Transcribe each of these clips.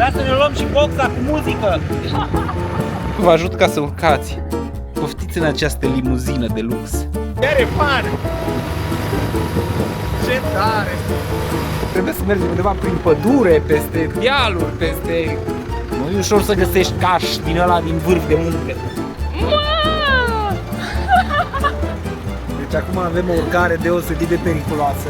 Da să ne luăm și boxa cu muzică. Vă ajut ca să urcați. Poftiți în această limuzină de lux. Chiar fan! Ce tare! Trebuie să mergem undeva prin pădure, peste dealuri, peste... Nu e ușor să găsești caș din ăla din vârf de munte. Deci acum avem o urcare deosebit de periculoasă.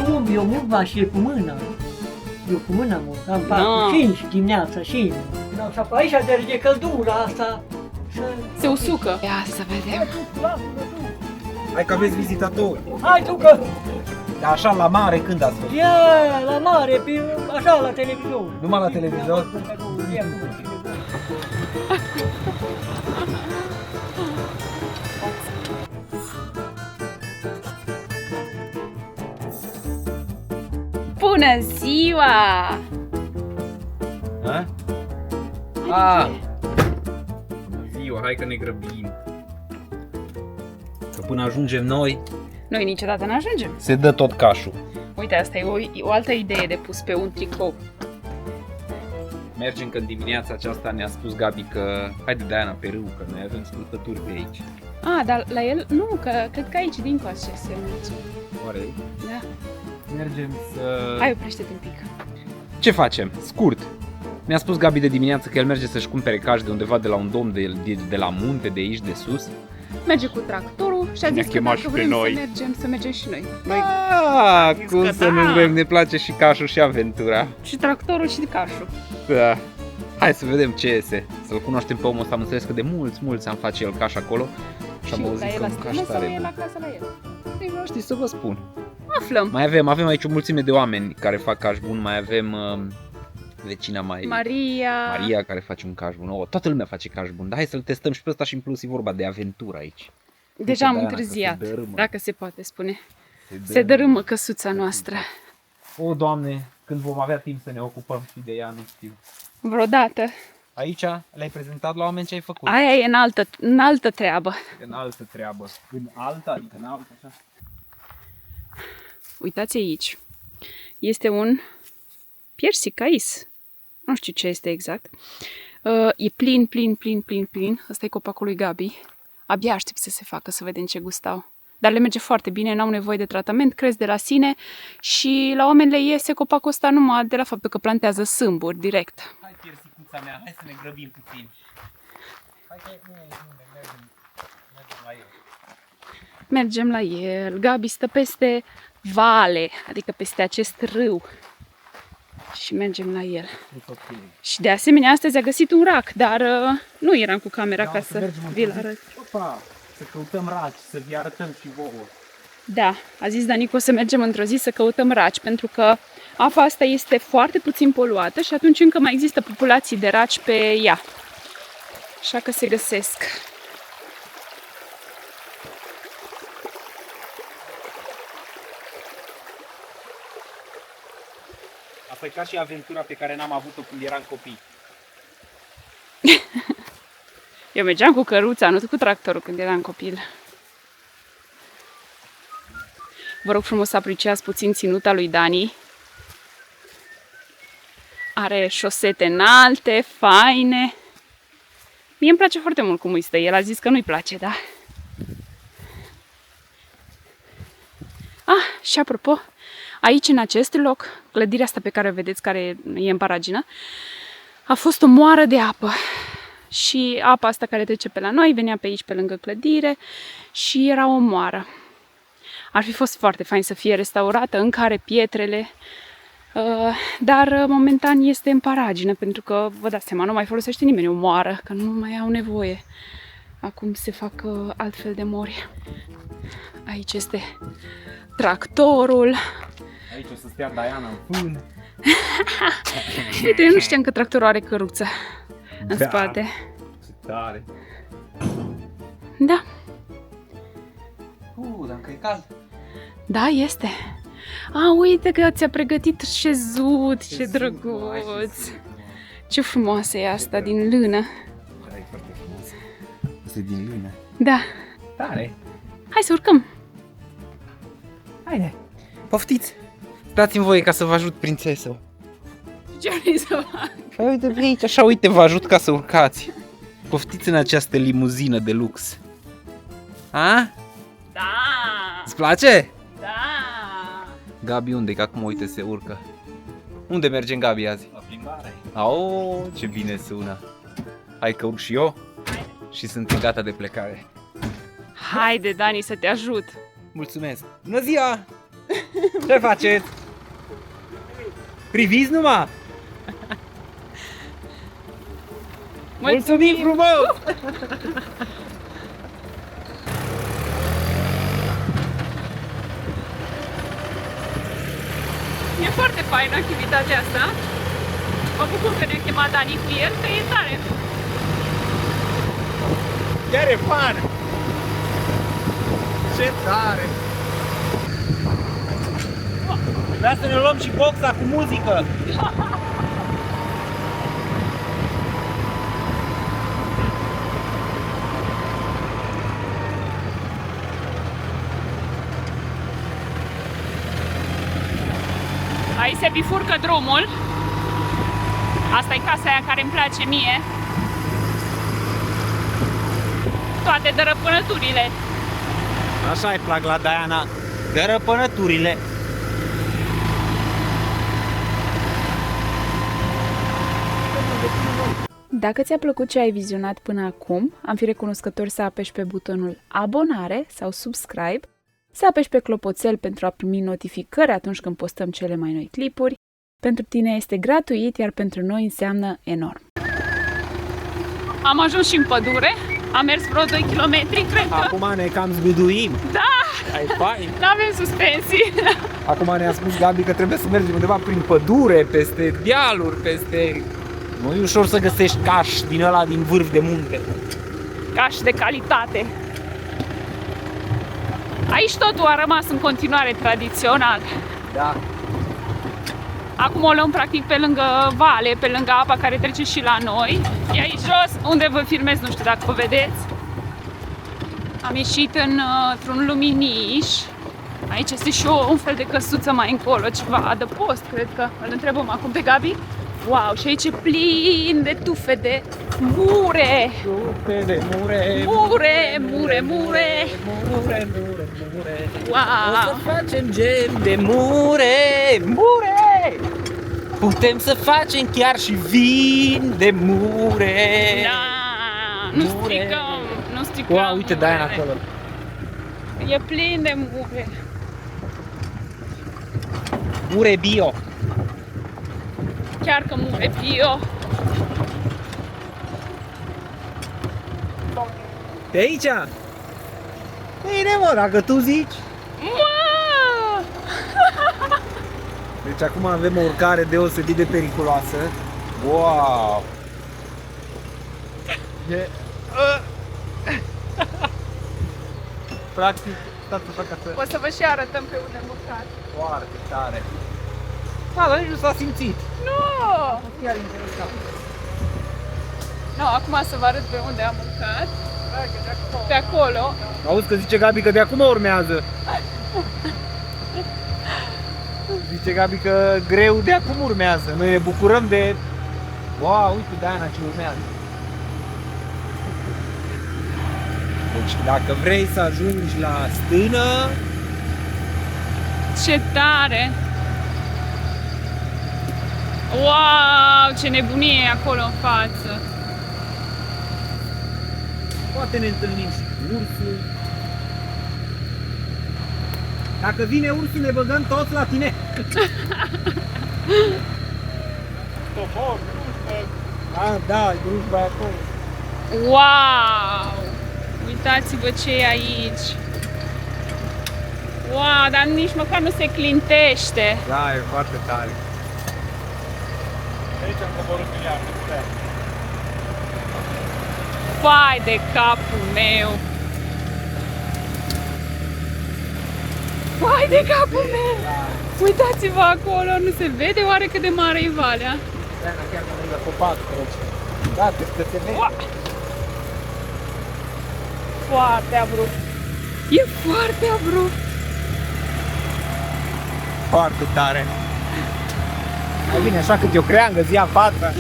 Nu, eu mă și cu mâna. Eu cu mâna mă, am 4-5 dimineața și... Și aici de căldura asta... Se usucă. Ia să vedem. Hai că aveți vizitatori. Hai tu că... Dar așa la mare când ați fost? Ia, la mare, așa la televizor. Numai la televizor? Bună ziua! Ha? Ah! Bună ziua, hai că ne grăbim. Că până ajungem noi, Noi niciodată nu ajungem. se dă tot cașul. Uite, asta e o altă idee de pus pe un tricou. Mergem că în dimineața aceasta ne-a spus Gabi că haide Diana pe râu, că noi avem scurtături pe aici. Ah, dar la el, nu, că cred că aici din coace se merge. Oare? Da. Mergem să... Hai, oprește-te un pic. Ce facem? Scurt. Mi-a spus Gabi de dimineață că el merge să-și cumpere caș de undeva de la un domn de la munte, de aici, de sus. Merge cu tractorul și a Ne-a zis că chemat dacă și pe vrem noi. să mergem și noi. Ah, cum să nu vrem, ne place și cașul și aventura. Și tractorul și cașul. Da. Hai să vedem ce iese. Să-l cunoaștem pe omul ăsta, am înțeles că de mulți am face el caș acolo. Și am la auzit el că la un caș stână sau tare e bun. la casă la el? Ei, nu știu să vă spun. Aflăm. Mai avem aici o mulțime de oameni care fac caș bun, mai avem vecina Maria care face un caș bun. Oh, toată lumea face caș bun, dar hai să-l testăm și pe ăsta și în plus e vorba de aventură aici. Deja am Diana, întârziat, că se dărâmă. dacă se poate spune. Se dărâmă căsuța noastră. O, Doamne, când vom avea timp să ne ocupăm și de ea, nu știu. Vreodată. Aici le-ai prezentat la oameni ce ai făcut. Aia e în altă treabă. În altă treabă. În alta, adică în alta, așa. Uitați aici. Este un persicais. Nu știu ce este exact. E plin. Ăsta e copacul lui Gabi. Abia aștept să se facă, să vedem ce gustau. Dar le merge foarte bine, n-au nevoie de tratament, cresc de la sine și la oameni le iese copacul ăsta numai de la faptul că plantează sâmburi direct. Hai, piersicuța mea, hai să ne grăbim puțin. Hai că nu mergem la el. Mergem la el. Gabi stă peste vale, adică peste acest râu. Și mergem la el. Okay. Și de asemenea, astăzi a găsit un rac, dar nu eram cu camera ca să vi-l arăt. Opa, să căutăm raci, să vi arătăm și vouă. Da, a zis Danico să mergem într-o zi să căutăm raci, pentru că apa asta este foarte puțin poluată și atunci încă mai există populații de raci pe ea. Așa că se găsesc. Asta e ca și aventura pe care n-am avut-o când eram copii. Eu mergeam cu căruța, nu cu tractorul când eram copil. Vă rog frumos să apreciați puțin ținuta lui Dani. Are șosete înalte, faine. Mie îmi place foarte mult cum îi stă. El a zis că nu-i place, da? Ah, și apropo, aici în acest loc, clădirea asta pe care o vedeți, care e în paragină, a fost o moară de apă. Și apa asta care trece pe la noi venea pe aici, pe lângă clădire și era o moară. Ar fi fost foarte fain să fie restaurată, încă are pietrele, dar momentan este în paragină, pentru că, vă dați seama, nu mai folosește nimeni o moară, că nu mai au nevoie. Acum se fac altfel de mori. Aici este tractorul. Aici o să stea Diana în fân. Uite, eu nu știam că tractorul are căruță în spate. Ce tare. Da. Dar încă e cald. Da, este. A, uite că ți-a pregătit șezut, ce drăguț. Ce frumoasă e asta, din lână. Da, e foarte frumos. Este din lână. Da. Tare. Hai să urcăm. Haide. Poftiți. Dați-mi voie ca să vă ajut, prințesă. Ce vrei să fac? Păi uite, vii aici, așa, uite, vă ajut ca să urcați. Poftiți în această limuzină de lux. A? Da. Îți place? Da. Gabi unde? Că acum, uite, se urcă. Unde mergem, Gabi, azi? La plimbare. Au, ce bine sună. Hai că urc și eu și sunt gata de plecare. Haide, Dani, să te ajut. Mulțumesc! Bună ziua! Ce faceți? Priviți numai! Mulțumim frumos! E foarte faină activitatea asta. Mă bucur că ne-a chemat Dani cu el, că e tare. Chiar e fan! Ce tare! Vreau să ne luăm și boxa cu muzică! Aici se bifurcă drumul. Asta e casa aia care îmi place mie. Toate dărăpânăturile. Așa îi plac la Diana, dărăpânăturile. Dacă ți-a plăcut ce ai vizionat până acum, am fi recunoscător să apeși pe butonul abonare sau subscribe, să apeși pe clopoțel pentru a primi notificări atunci când postăm cele mai noi clipuri. Pentru tine este gratuit, iar pentru noi înseamnă enorm. Am ajuns și în pădure, am mers vreo 2 km, cred că. Acum ne cam zguduim. Da! Ai fain. N-avem suspensii. Acum ne-a spus Gabi că trebuie să mergem undeva prin pădure, peste dealuri, peste... Nu e ușor să găsești caș din ăla din vârf de munte. Caș de calitate. Aici totul a rămas în continuare tradițional. Da. Acum o luăm practic pe lângă vale, pe lângă apa care trece și la noi. E aici jos, unde vă filmez, nu știu dacă vă vedeți. Am ieșit într-un luminiș. Aici este și un fel de căsuță mai încolo, ceva adăpost, cred că. Îl întrebăm acum pe Gabi. Wow, și aici e plin de tufe de mure. Tufe de mure. Mure, mure, mure. Mure, mure, mure. Wow. O să facem gem de mure, mure. Putem să facem chiar și vin de mure. Da, nu Mure. stricăm, nu stricăm. Wow, uite Diana murele. acolo. E plin de mure. Mure bio. Chiar că mure bio. Pe aici? Bine, mă, dacă tu zici. Mă! Deci acum avem o urcare deosebit de periculoasă. Wow! E... Practic, stați să fac asta O să vă și arătăm pe unde am urcat. foarte tare. Da, dar nici nu s-a simțit. Nu! Chiar interesant. Nu, acum să vă arăt pe unde am urcat. Pe acolo. Auzi că zice Gabi că de acum urmează. Zice Gabi că greu de acum urmează. Noi ne bucurăm de... Wow, uite Diana ce urmează. Deci dacă vrei să ajungi la stână, Ce tare! Wow, ce nebunie e acolo în față. poate ne întâlnim și cu ursul. Dacă vine ursul, ne băgăm toți la tine. Ah, da, e drujba acolo. Wow! Uitați-vă ce e aici. Wow, dar nici măcar nu se clintește. Da, e foarte tare. Aici am coborât în ea, Vai de capul meu! Vai de capul meu! Uitați-vă acolo, nu se vede oare cât de mare e valea? Diana, chiar lângă copac, trece. Da, că se vede. Foarte abrupt. E foarte abrupt. Foarte tare. Mai bine așa cât e o creangă zi în față.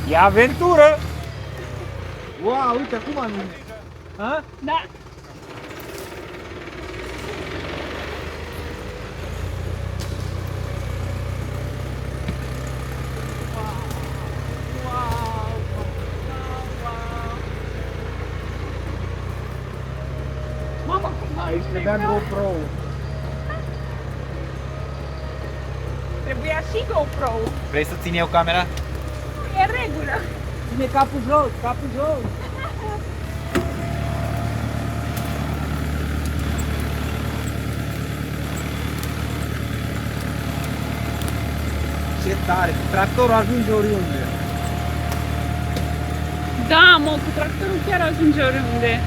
E aventură! Wow, uite acum am... Ha? Da. Aici trebuia GoPro. Trebuia și GoPro. Vrei să țin eu camera? E în regulă. Ține capul jos, capul jos. Ce tare! Tractorul ajunge oriunde. Da, mă, cu tractorul chiar ajunge oriunde.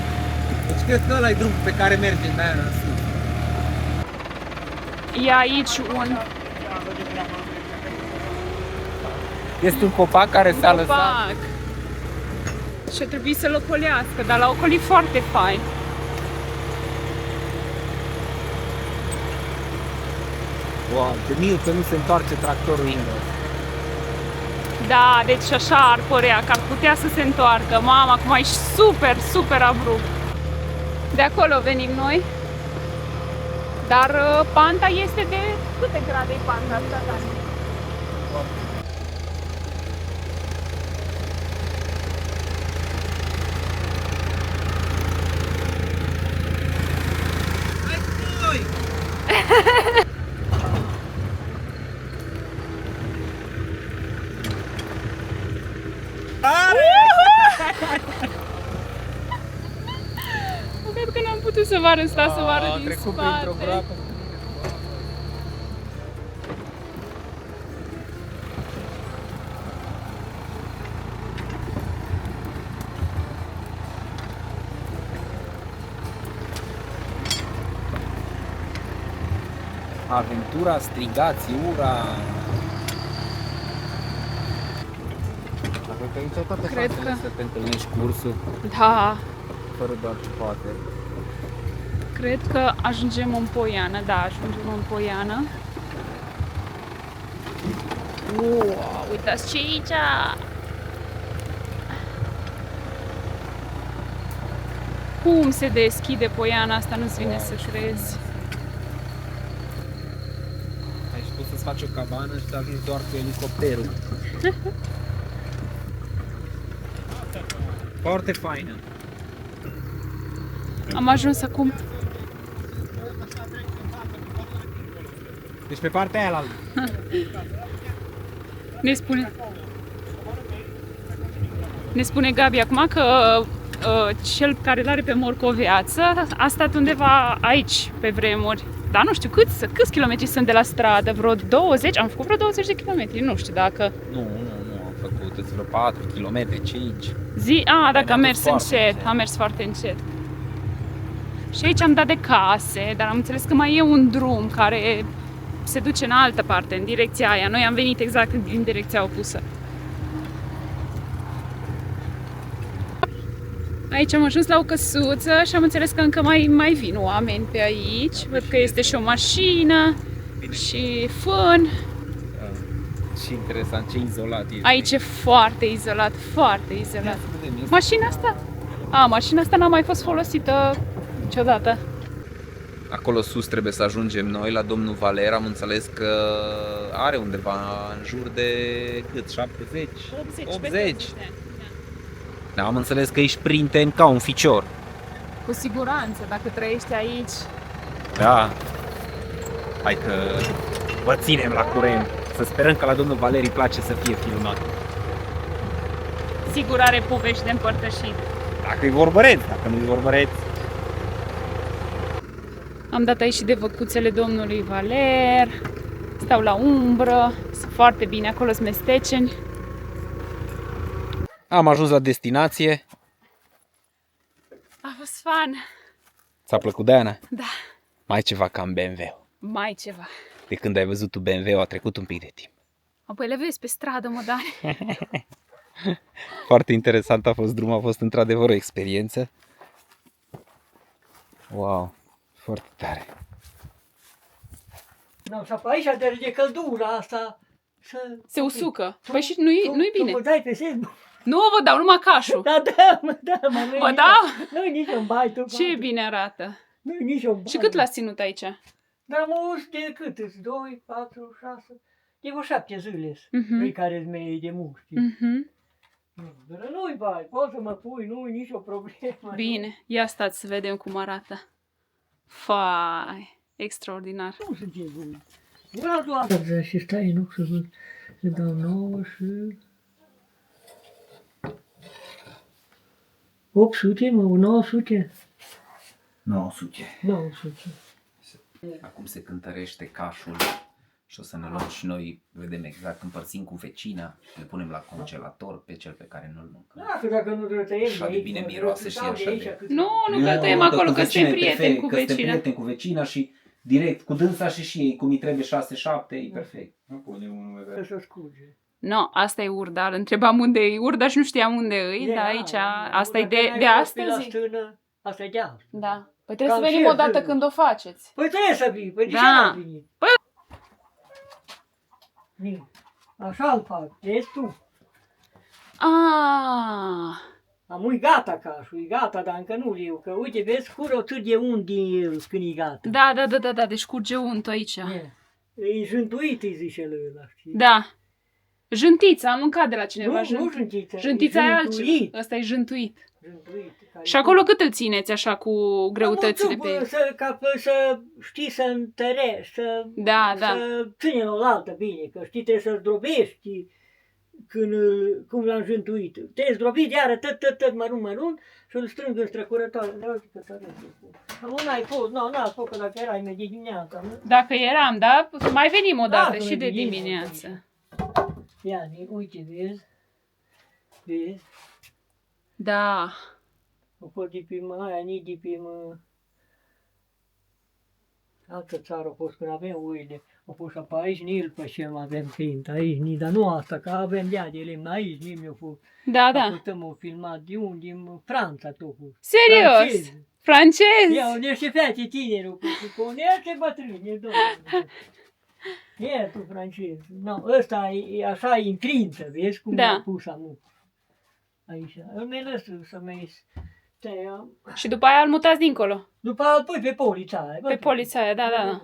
Deci cred că ăla e drumul pe care mergem, Diana, în sus. E aici un Este un copac care s-a lăsat. copac. Și a trebuit să-l ocolească, dar l-a ocolit foarte fain. Wow, de mil că nu se întoarce tractorul invers. Da, deci așa ar părea, că ar putea să se întoarcă. Mama, acum e super, super abrupt. De acolo venim noi. Dar panta este de... Câte grade e panta asta, Dani? Cred că n-am putut să vă arăt, să vă arăt din trecut spate. printr-o groapă. Aventura, strigați, ura! Dacă că aici au toate Cred șansele că- să te întâlnești cursul, Da, fără doar ce poate. cred că ajungem în Poiană, da, ajungem în Poiană. Wow, uitați ce e aici! Cum se deschide Poiana asta, nu-ți vine să crezi. Aici poți să-ți faci o cabană și să ajungi doar cu elicopterul. Foarte faină. Am ajuns acum. Deci pe partea aia la Ne spune Gabi acum că cel care l-are pe Morcoveață a stat undeva aici pe vremuri. Dar nu știu câți kilometri sunt de la stradă, vreo 20? Am făcut vreo 20 de kilometri, nu știu dacă... Nu, am făcut îți vreo 4 km, 5. Dacă am ne-am mers dus foarte încet, încet. am mers foarte încet. Și aici am dat de case, dar am înțeles că mai e un drum care se duce în altă parte, în direcția aia. Noi am venit exact din direcția opusă. Aici am ajuns la o căsuță și am înțeles că încă mai vin oameni pe aici. Văd că este și o mașină și fân. Și interesant, ce izolat este. Aici e foarte izolat, foarte izolat. Mașina asta? Mașina asta n-a mai fost folosită niciodată. Acolo sus trebuie să ajungem noi, la domnul Valer. Am înțeles că are undeva în jur de cât? 70? 80. Da, am înțeles că ești printen ca un ficior. Cu siguranță, dacă trăiești aici. Da. Hai că vă ținem la curent. Să sperăm că la domnul Valer îi place să fie filmat. Sigur are povești de împărtășit. Dacă-i vorbăreț, dacă nu-i vorbăreț. Am dat aici și de văcuțele domnului Valer. Stau la umbră, sunt foarte bine, acolo sunt mesteceni. Am ajuns la destinație. A fost fun. Ți-a plăcut, Diana? Da, Mai ceva ca în BMW. mai ceva. De când ai văzut tu BMW, a trecut un pic de timp. Apoi le vezi pe stradă, mă, Dani. Foarte interesant a fost drumul, a fost într-adevăr o experiență. Wow, foarte tare. No, și apoi aici de căldura asta Se usucă. Păi și nu-i bine. Tu mă dai pe Facebook. Nu vă dau, numai cașul. Da, mă, nu-i Vă nici- dau? Nu-i nici un bai, tu. Ce bine arată. Nu-i nici un bai. Și cât l-ați ținut aici? Dar mă uzi de cât? 2, 4, 6... De vreo 7 zile. Mhm. Cei care-s mei de muști. Mhm. Dar nu-i bai, poți să mă pui, nu-i nicio problemă. Bine, ia stați să vedem cum arată. Fai, extraordinar. Nu sunt ce bun. Vreau doar... Da, și stai în loc să văd. Să dau 9 și... 800, mă, 900? 900. 900. Acum se cântărește cașul și o să ne luăm și noi, vedem exact, împărțim cu vecina, le punem la congelator pe cel pe care nu-l mâncăm. Dacă nu te tăiem Așa de bine miroase și așa de... Nu că tăiem acolo, că suntem prieteni cu că suntem vecina. prieteni cu vecina și direct cu dânsa și ei, cum îi trebuie 6-7, e perfect. Nu pune unul Să scurge. No, asta e urda. Îl întrebam unde e urda și nu știam unde e, dar aici, asta e de astăzi. Asta e de astăzi. Da. Păi trebuie să Cam venim și o dată eu. când o faceți. Păi trebuie să vii, păi de ce Da. n-am venit? Bine. Așa îl fac, vezi tu. Ah, Am ui gata cașul, e gata, dar încă nu eu, că uite, vezi, cură o de unt din el când e gata. da, deci curge untul aici. E jântuit, îi zice ăla, știi? Da. Jântița, am mâncat de la cineva. Nu jântița. Jântița e altceva. jântuit. Ăsta e jântuit. Jântuit. Și acolo cât îl țineți așa cu greutățile pe el? Să știi să întărești, Da. să ține la oaltă bine, că știi, trebuie să zdrobești cum l-am jântuit. Te zdrobit iară tot mărunt și îl strâng în străcurătoare. Da, uite că tare. Nu n-ai fost, n-ai fost, că dacă erai de dimineața, nu? Dacă eram, da? Mai venim o dată Da, și de venim, dimineață. Ia, uite, vezi? Vezi? Da. O pot de pe aia, nici de pe altă țară a fost când avem uile. Au fost pe aici, nici îl pășem, avem client aici, nici, dar nu asta, că avem de lemn aici, nici mi-a fost. Da. Putem filmat de unde, din Franța, tot cu. Serios? Francez? Ia, niște fete tinerul, cu niște bătrâni, e domnul. E tu francez. No, ăsta e așa, e în trință, vezi cum Da. a pus amu. Aici. Îl mai lăsă să mai tăia. Și după aia îl mutați dincolo. După aia îl pui pe polița aia. Pe polița aia, da.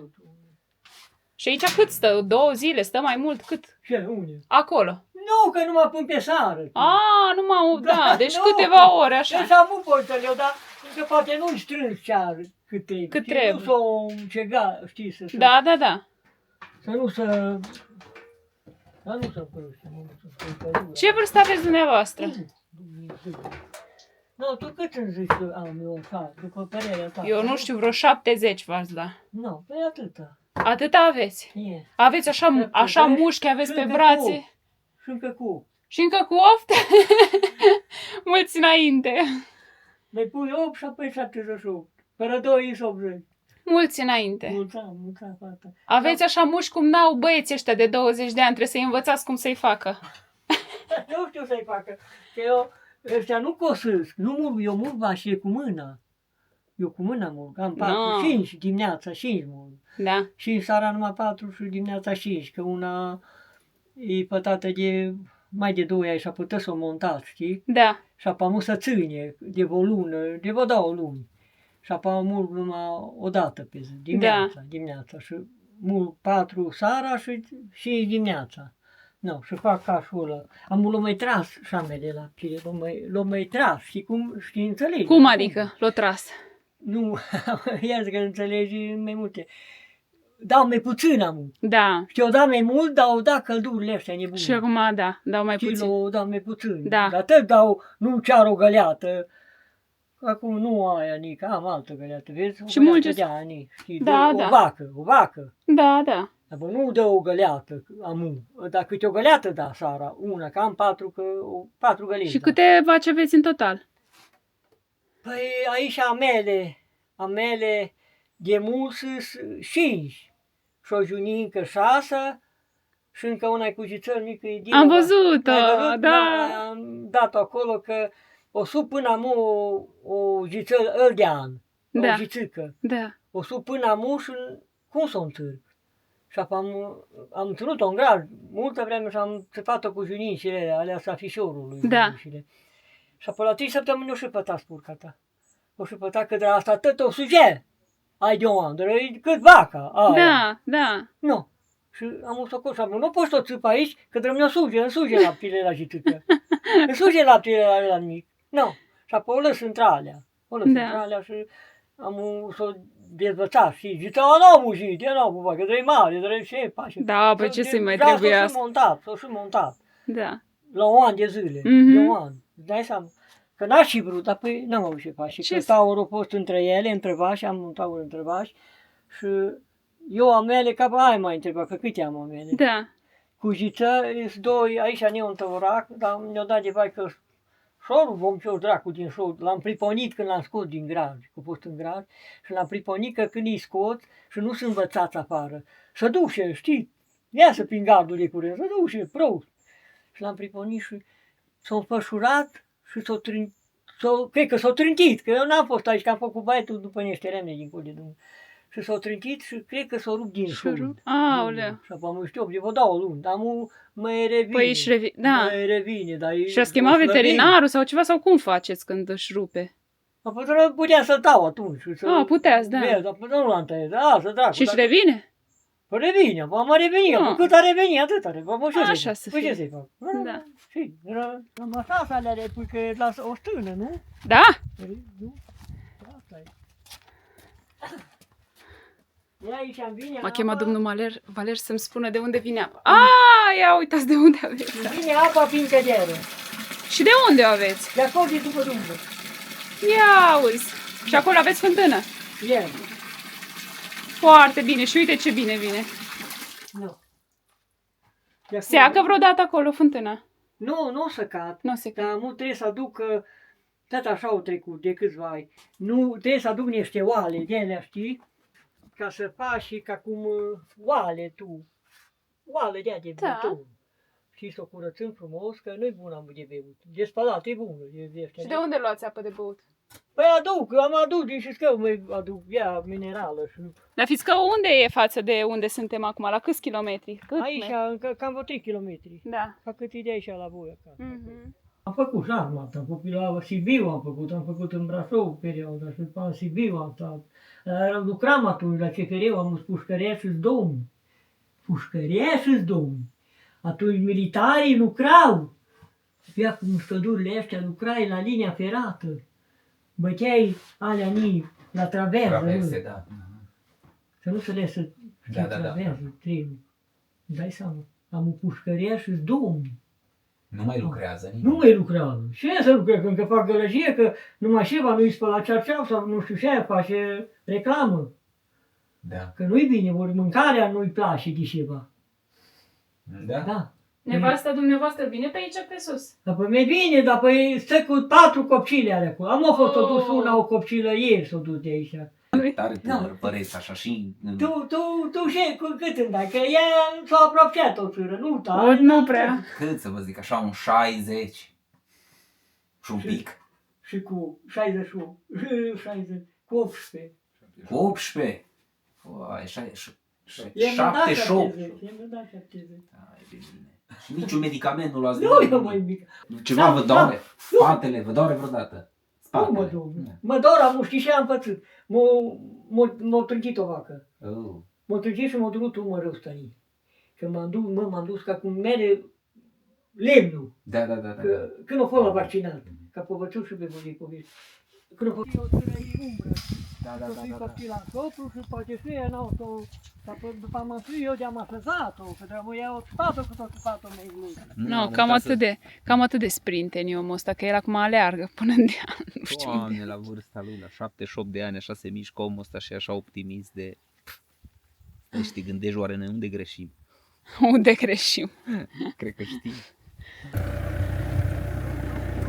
Și aici cât stă? 2 zile? Stă mai mult? Cât? Ce, unde? Acolo. Nu, că nu mă pun pe sară. Numai, da, deci nu. câteva ore așa. Deci am un portăleu, dar că poate nu-i strâns chiar cât trebuie. Cât Și trebuie. Nu s-o cega, știi, să Da. Să nu să... Dar nu să părăște, nu să spui. Ce vârstă aveți dumneavoastră? Nu, tu cât îmi zici că am eu așa, după părerea ta? Eu nu știu, vreo 70 v-ați da. Nu, păi atâta. Atâta aveți? E. Aveți așa mușchi, aveți pe brațe? Și încă cu. Și încă cu 8? Mulți înainte. Mai pui 8 și apoi 78. Fără 2 e 80. Mulți înainte. Mulți fata. Aveți așa mușchi cum n-au băieții ăștia de 20 de ani, trebuie să-i învățați cum să-i facă. Nu știu să-i facă. Că eu, ăștia nu cosesc. Nu murg, eu murg vașile cu mâna. Eu cu mâna murg. Am 4, No. 5 dimineața, 5 murg. Da. Și seara numai 4 și dimineața 5. Că una e pătată de mai de 2 ani și a putut să o montați, știi? Da. Și apoi să ține de o lună, de vreo 2 luni. Și apoi mult numai o dată pe zi, dimineața. Și mult 4 seara și dimineața. Nu, și fac cașul ăla. L-am mai tras șamele la chile, l-am mai tras, știi, înțelegi? Cum adică? L-o tras. Nu, ia că înțelegi mai multe. Dau mai puțin am. Da. Și o dau mai mult, dar o da căldurile astea nebune. Și acum, da, dau mai puțin. O dau mai puțin. Da. Dar tot dau, nu cear o găleată. Acum nu aia, nici, am altă găleată, vezi? Și mulți- știi, Da, da. O vacă. Da. Dar nu dă o găleată, dar câte o găleată da seara, una, că am 4 găleți. Și câte vaci aveți în total? Păi aici amele de mult sunt 5. Și o junică 6 și încă una e cu jițel mică. E Am văzut-o, Ai văzut? da. Am dat acolo că o sub până am o jițel ăldean, Da. o jițică. Da. O sub până am și cum să o înțărc? Și apoi am ținut-o în grad multă vreme și am țăpat-o cu junincile alea safișorului. Da. junincile. Și apoi la 3 săptămâni o șăpăta spurca ta. O șăpăta că de la asta tot o suge. Ai de un an, de cât vaca. Aia. Da, da. Nu. Și am usocos și am nu poți tot țâp aici, că trebuie îmi suge laptele la jițică. Îmi suge laptele la mic. Nu. Și apoi o lăs între alea. O lăs Da. între alea și am s-o dezvățat și ziceam, n-am mușit, eu n-am pupat, că trebuie mare, trebuie ce pași. Da, păi ce să-i mai trebuia? trebuie S-o și montat, Da. la un an de zile, Mhm. de un an. Îți dai seama? Că n-aș și vrut, dar păi n-am avut ce faci. Și Ce că să- taurul post între ele, între vași, am un taur între vași și eu am mele, ca ai mai întrebat, că câte am mele. Da. Cu jiță, sunt doi, aici ne-au un tăurac, dar ne-au dat de bai că șorul vom ce dracu din șor, l-am priponit când l-am scos din graj, că fost în graj, și l-am priponit că când îi scot și nu sunt învățați afară, să duce, știi, iasă prin gardul de curent, să duce, prost. Și l-am priponit și s-a înfășurat și cred că s-a trântit, că eu n-am fost aici, că am făcut baitul după niște remne din col de Dumnezeu. Și s-a trântit și cred că s-a rupt din șurub. Aoleu. Și apoi mă știu, vă dau o lună, dar mai revine. Păi își revine, da. Mai revine, dar e... Și-a chemat veterinarul sau ceva, sau cum faceți când își rupe? Apoi putea să-l tau atunci. Și Ah, puteați, da. Vezi, dar nu l-am tăiat, da, să dracu. Și își revine? Păi revine, apoi am revenit, Ah. apoi cât a revenit, atât a revenit. Apoi ce Așa să-i să fac? Păi fie. ce să-i fac? Da. Și, am așa să alea repui, că lasă o stână, nu? Da? Nu? Asta e. Ia aici am vine M-a chemat apa. domnul Valer să-mi spună de unde vine apa. Ah, ia uitați de unde aveți. Vine apa prin cădere. Și de unde o aveți? De acolo de după Dumnezeu. Ia uzi. Și acolo aveți fântână. Ia. Foarte bine. Și uite ce bine vine. Nu. De acolo- Seacă vreodată acolo fântâna? Nu se cad. Nu se Dar nu trebuie să aduc, tot așa au trecut de câțiva ani. Nu trebuie să aduc niște oale de alea, știi? Ca să faci și ca cum oale tu. Oale de aia de Da. beton. Și să o curățăm frumos, că nu-i bună de beut. De spălat e bună. Și de unde luați apă de băut? Păi am adus din șiscău, mai aduc ea minerală și... Dar fiți că unde e față de unde suntem acum? La câți kilometri? Cât Aici, încă cam vreo 3 kilometri. Da. Ca cât e de aici la voi acasă. Mhm. Am făcut și armata, am făcut la Sibiu, am făcut în Brașov perioada și după în Sibiu am stat. Lucram atunci la CFR, am fost pușcăria și-s domn. Pușcăria și-s domn. Atunci militarii lucrau. Via cu mustădurile astea, lucrai la linia ferată. Băteai alea nii la traversă. Traverse, nu? da. Să nu se lese Da, da, da. traversă, trebuie. Dai seama, am o pușcăria și-s domn. Nu mai lucrează Nu nimeni. mai lucrează. Și ea să lucrează, că încă fac gălăgie, că numai șeva nu-i spăla cearceau sau nu știu ce aia face reclamă. Da. Că nu-i bine, ori mâncarea nu-i place de ceva. Da? Da. Nevasta dumneavoastră vine pe aici pe sus. Dar păi mi-e bine, dar păi stă cu 4 copcile ale acolo. Am fost o dus Oh. una, o copcilă ieri s-o dus de aici. Tare Da. tânăr păreți așa și... Tu ce, cu cât îmi dai? Că ea s-a apropiat o țără, nu tare. O, nu dar- prea. Cât să vă zic, așa un 60 și un pic. Și cu 61, 60, cu 18. Cu 18. Uai, 78. I-am dat 78. 70, i-am dat 70. Da, e bine. Și niciun medicament nu luați de Nu, voi. eu mai mic. Ceva vă doare? Spatele, vă doare vreodată? Nu mă Spatele. dor. Da. Mă dor, am știi ce am pățit. M-a trânchit o vacă. Oh. M-a trânchit și m-a durut umărul stănii. Că m-am dus ca cum mere lemnul. Da, da, da, da. Că, când a fost la vaccinat. Ca povățul și pe voi povesti. Când a fost o țără în umbră. Da, da, S-o da, sui da, da. copii la sopru și poate și ea n-au s-o... După am sui eu de-am asăzat-o, că trebuie eu spat-o cu tot spat-o mai lui. Nu, cam atât de sprinten omul ăsta, că el acum aleargă până în deal, nu știu unde. Doamne, la vârsta lui, la 78 de ani, așa se mișcă omul ăsta și e așa optimist de... Deci te gândești oare noi unde greșim? Unde greșim? Cred că știi.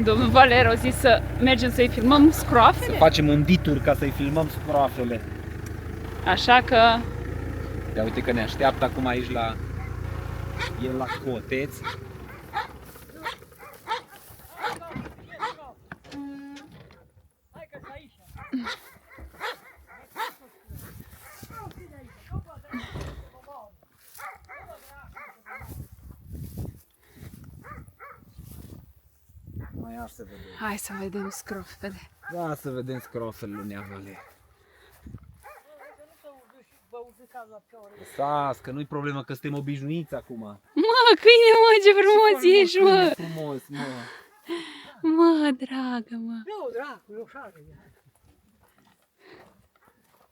Domnul Valer a zis să mergem să-i filmăm Să scroafele, facem un ditur ca să-i filmăm scroafele. așa că Ia uite că ne așteaptă acum aici la El la coteț. Hai că aici. Mai ia să vedem. Hai să vedem scrofele. Da, să vedem scrofele lui Neavăle. Stas, că nu-i problemă, că suntem obișnuiți acum. Mă, câine, mă, ce frumos ești, mă! Frumos, mă. Mă, dragă, mă! Nu, dracu, eu șară.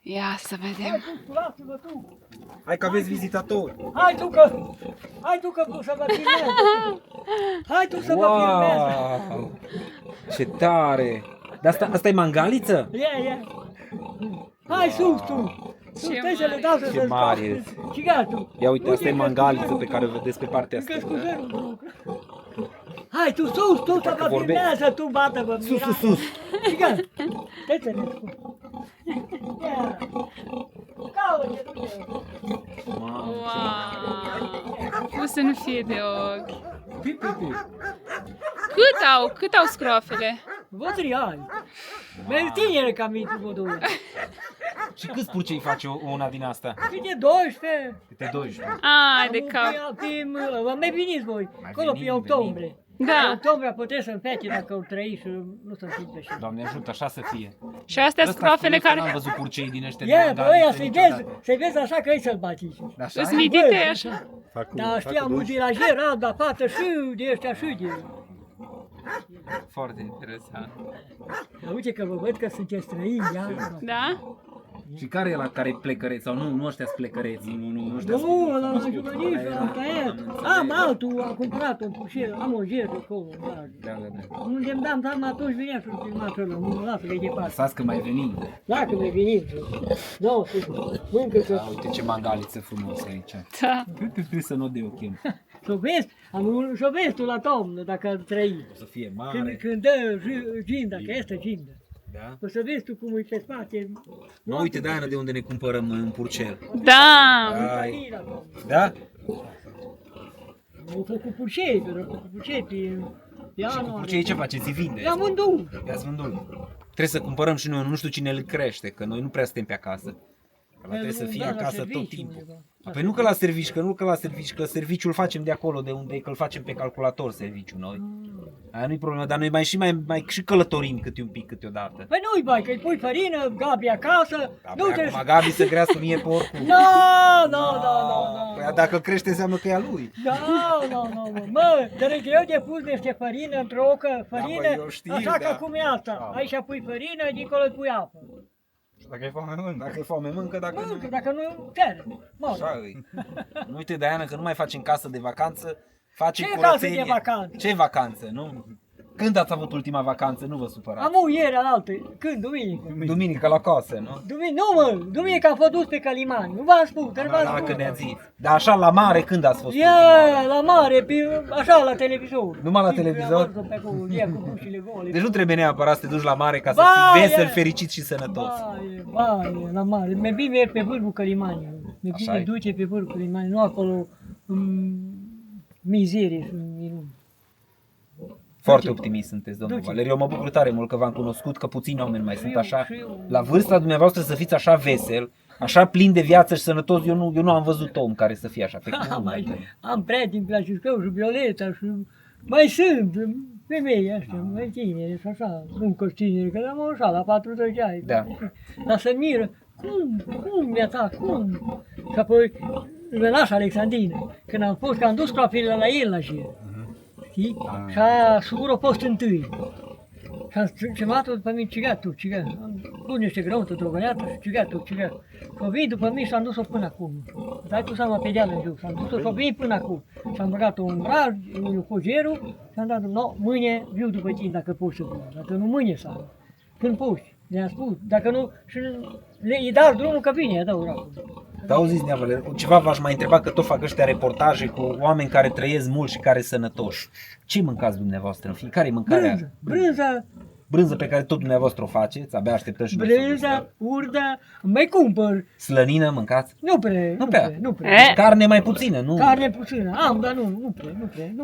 Ia să vedem. Hai tu, lasă-mă tu. Hai că aveți vizitatori. Hai tu că să vă filmeze. Hai tu să vă filmeze. Wow! Ce tare! Dar asta e mangaliță? Ia. Hai sus tu. Ce Stai să le dau să Ce se mare scoate. Ce gata? Ia uite, asta e mangaliță pe care o vedeți pe partea asta. Încă scuzărul truc. Hai tu sus, tu să vă vorbești. filmează, tu bată-vă. Sus. Ce gata? Stai să le scuz. Ia. Caute, du-te. Wow! Cum să nu fie de ochi? Pi. Cât au scrofele? Vă 3 ani. Mai tinere ca mine, vă 2. Și câți purcei face una din asta? Câte 12. Câte 12. Ai de cap. Mai veniți voi. Acolo pe octombrie. Da. În octombrie puteți să înfete dacă o trăi și nu să fiți pe Doamne ajută, așa să fie. Și astea scrofele N-am care văzut purcei din ăștia. Ia, de bă, mangaliță ăia să-i vezi așa că ei sălbatici. Așa? îți mitite așa. Dar știam un virajer, alba fată și de ăștia și de... Foarte interesant. Dar uite că vă văd că sunteți străini, ia. Da? Și care e la care plecăreți? Sau nu ăștia-s plecăreți? Nu ăștia Nu, la jucăriș, la tăiat. Am altul, am cumpărat un pușel, am o jertă acolo. Da. Unde îmi dam seama, atunci venea și filmat ăla, nu lasă că e departe. Lăsați că mai venim. Dacă mi-ai venit, nu, mâncă că... Da, uite ce mangaliță frumos aici. Da. Trebuie să nu de o chem. Și-o vezi, și-o vezi tu la toamnă, dacă ar trăi. O să fie Când, mare. când dă ginda, că este ginda. Da? O să vezi tu cum e pe spate. Nu, uite, Diana, de unde ne cumpărăm noi un purcel. Da. Ai. Da? Am făcut purcei, pe Și cu purcei ce faceți? Îi vinde? I-am vândut. I-ați vândut. Trebuie să cumpărăm și noi, nu știu cine îl crește, că noi nu prea suntem pe acasă. Ăla trebuie să fie Da, la acasă serviciu, tot timpul. undeva. Păi nu că la serviciu, că serviciul facem de acolo, de unde e, că îl facem pe calculator serviciu noi. Aia nu-i problemă, dar noi mai și călătorim câte un pic câteodată. Păi nu-i bai, că îi pui farină, Gabi acasă, Da, nu păi te... acum Gabi să crească mie pe oricum. Nu. Păi dacă îl crește înseamnă că e a lui. Nu. Mă, dar e greu de pus niște farină într-o ocă, farină, băi, eu știu, așa da. ca cum e asta. Da. Aici pui farină, dincolo îi pui apă. Dacă e foame mâncă. Dacă e foame mâncă, dacă Mâncă, nu... dacă nu, tere. Așa îi. Nu uite, Diana, că nu mai facem casă de vacanță, facem Ce curățenie. casă de vacanță? Ce vacanță, nu? Când ați avut ultima vacanță? Nu vă supărați. Am ieri alaltă, când? Duminică. Duminică la casă, nu? Duminică am fost dus pe Calimani, nu v-am spus, dar v-am Da, spus. că ne-a zis. Dar așa la mare când ați fost? Ia, la mare, așa la televizor. Numai la Sigur, televizor? am văzut pe acolo, ia cu bușile gole. Deci nu trebuie neapărat să te duci la mare ca să Ba, fii vesel, e. fericit și sănătos. Baie, la mare. Mi bine merg pe vârful Călimani. Mi Așa bine e. duce pe vârful Călimani, nu acolo în mizerie și în minuni. Foarte optimist sunteți, domnul Duce. Valeriu. Eu mă bucur tare mult că v-am cunoscut, că puțini oameni mai sunt eu, așa. și eu. La vârsta dumneavoastră să fiți așa vesel, așa plin de viață și sănătos. Eu nu am văzut om care să fie așa. Pe Am prieteni pe la Ciscău și Violeta și mai sunt femei ăștia, mai tineri și așa, încă tineri, că am așa, la 40 de ani. Da. Dar se miră, cum viața, cum? Și apoi, Renaș Alexandrină, când am fost, că am dus croafile la el la jir. Știi? Și a sugur a fost întâi. Și am chemat după mine, cigat. Am pus niște grăuntă drogăneată și cigat. Și a venit după mine și am dus-o până acum. Dai tu seama pe deal în jos. Am dus-o și a venit până acum. Și am băgat-o în rar, în cogerul și am dat, no, mâine viu după tine dacă poți să viu. Dacă nu, mâine seara. Când poți. Le-am spus. Dacă nu, și îi dau drumul că vine, dau rapul. Da, auziți, Nea Valeriu, ceva v-aș mai întreba, că tot fac ăștia reportaje cu oameni care trăiesc mult și care sunt sănătoși. Ce mâncați dumneavoastră în fiecare mâncarea? Brânză, brânză pe care tot dumneavoastră o faceți, abia așteptăm și noi să o gustăm. Brânza, urda, mai cumpăr. Slănină mâncați? Nu prea, Nu prea. nu prea. Carne mai puțină, nu? Carne puțină, am, dar nu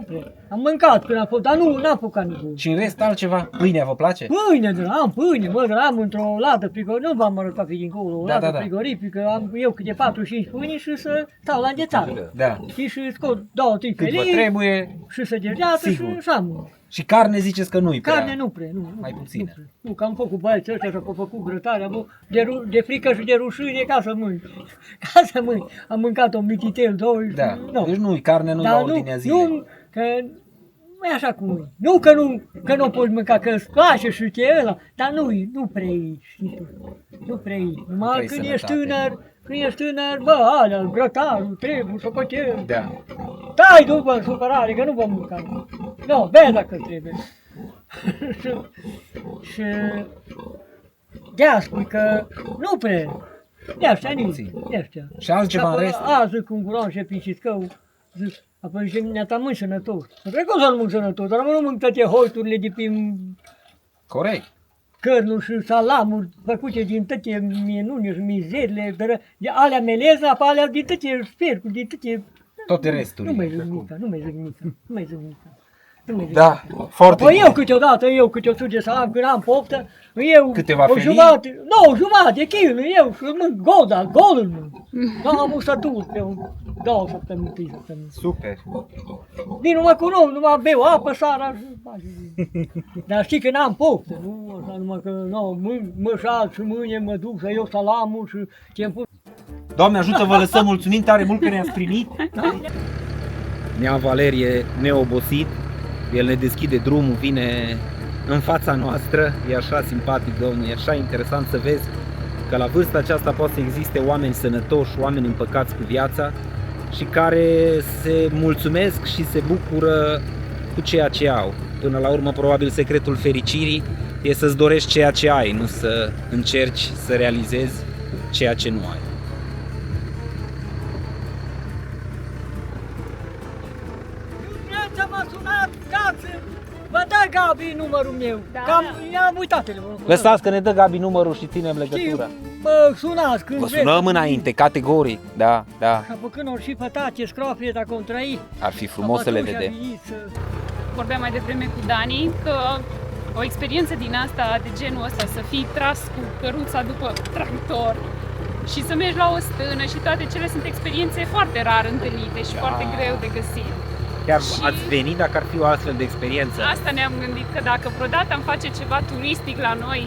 prea. Am mâncat când am fost, dar n-am făcut carne bună. Și în rest altceva? Pâinea vă place? Pâine, am pâine, mă, dar am într-o lată frigorifică, nu v-am arătat pe dincolo, o lată frigorifică, am eu câte 4-5 pâini și să stau la înghețare. Da. Și scot 2-3 Cât vă felii trebuie? și să gergeată și am. Și carne ziceți că nu-i prea? Carne nu prea, nu. Mai puțină. Nu, că am făcut băieții ăștia și am făcut grătare, am făcut de frică și de rușine ca să mânc. Ca să mânc. Am mâncat un mititel, două. Da. Nu. Deci nu-i carne, nu-i la ordinea zilei. Nu, că nu e așa cum e. Nu că nu poți mânca, că îți place și ce ăla, dar nu prea e, știi tu. Nu prea e. Numai prea-i când ești sănătate. tânăr, bă, alea, grătarul, trebuie să facem. Da. Stai după supărare, că nu vom mânca. Nu, bea dacă trebuie. și de-aia spui că nu prea. De ăștia nici. De ăștia. Și altceva în rest? Azi cu un guran și Pișiscău, zic, apoi și ne-a mânci sănătos. Nu cred că o să-l mânc sănătos, dar nu mânc toate hoiturile de prin Corect. cărnuri și salamuri făcute din toate minuni și mizerile, de alea meleza, pe alea din toate spercuri, din toate... Toate resturile. Nu mai zic nimic. Da, foarte Păi bine. eu câteodată, câte o suge salam, când am poftă, eu Câteva o felii? jumătate, nu, o jumătate, kilul, eu și mânc golul mânc. Nu am usătut pe 2 săptămâni, 3 săptămâni. Super. Din numai cu nou, numai beau apă seara și... Dar știi că n-am poftă, nu? Așa numai că, nu, mă șal și mâine mă duc să iau salamul și ce-mi pun. Doamne ajută, vă lăsăm, mulțumim tare mult că ne-ați primit. Nea Valerie neobosit, el ne deschide drumul, vine în fața noastră, e așa simpatic, domnul, e așa interesant să vezi că la vârsta aceasta poate să existe oameni sănătoși, oameni împăcați cu viața și care se mulțumesc și se bucură cu ceea ce au. Până la urmă, probabil, secretul fericirii e să-ți dorești ceea ce ai, nu să încerci să realizezi ceea ce nu ai. M-a sunat, dați, vă dă Gabi numărul meu, că am uitat telefonul. Lăsați că ne dă Gabi numărul și ținem legătura. Mă sunați când Vă vreți. sunăm înainte, categoric, da, da. Și apoi când ori și pătace, scrofie, dacă o trăi. Ar fi frumos să le vedem. Vorbeam mai devreme cu Dani că o experiență din asta, de genul ăsta, să fii tras cu căruța după tractor și să mergi la o stână și toate cele sunt experiențe foarte rar întâlnite și foarte greu de găsit. Chiar Și- ați venit dacă ar fi o astfel de experiență? Asta ne-am gândit, că dacă vreodată am face ceva turistic la noi,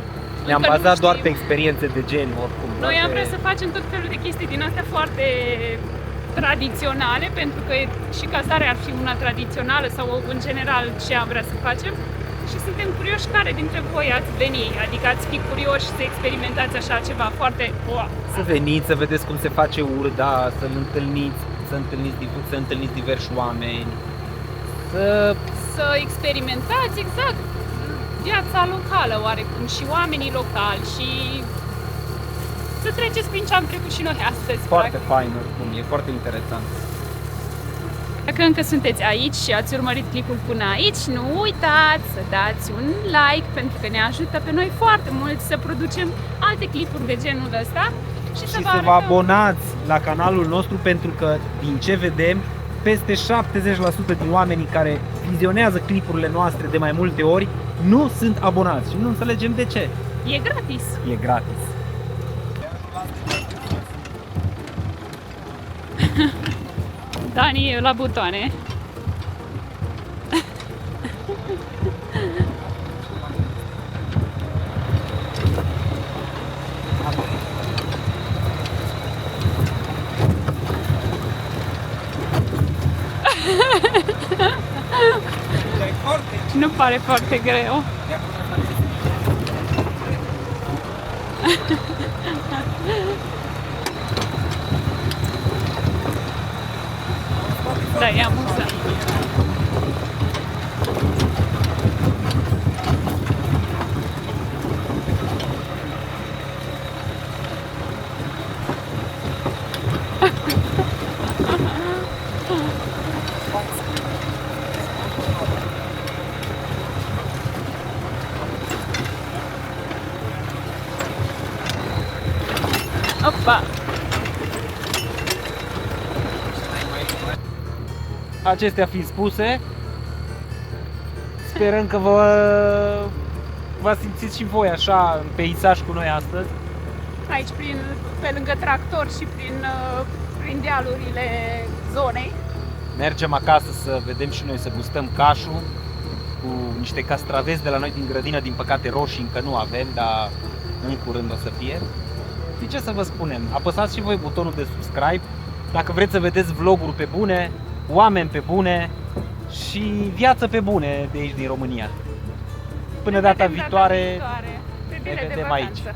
Ne-am încă nu bazat doar știm. pe experiențe de gen, oricum. Noi am vrea să facem tot felul de chestii din astea foarte tradiționale, pentru că și cazarea ar fi una tradițională sau în general ce am vrea să facem. Și suntem curioși care dintre voi ați veni, adică ați fi curioși să experimentați așa ceva foarte wow. Să veniți, să vedeți cum se face urda, să-l întâlniți, să întâlniți diversi oameni. Să experimentați exact viața locală oarecum și oamenii locali și să treceți prin ce am trecut și noi astăzi. Foarte practic. fain, oricum, e foarte interesant. Dacă încă sunteți aici și ați urmărit clipul până aici, nu uitați să dați un like pentru că ne ajută pe noi foarte mult să producem alte clipuri de genul ăsta și să Și vă să vă arătăm. abonați la canalul nostru pentru că, din ce vedem, peste 70% din oamenii care vizionează clipurile noastre de mai multe ori nu sunt abonați și nu înțelegem de ce. E gratis. E gratis. Dani e la butoane. Nu pare foarte greu. Da, e amuzant. Pa! Acestea fiind spuse, sperăm că vă simțiți și voi așa în peisaj cu noi astăzi. Aici, pe lângă tractor și prin dealurile zonei. Mergem acasă să vedem și noi, să gustăm cașul cu niște castraveți de la noi din grădină, din păcate roșii încă nu avem, dar în curând o să fie. Și ce să vă spunem, apăsați și voi butonul de subscribe dacă vreți să vedeți vloguri pe bune, oameni pe bune și viață pe bune de aici din România. Până data viitoare, Pe ne bile de vedem aici. vacanță.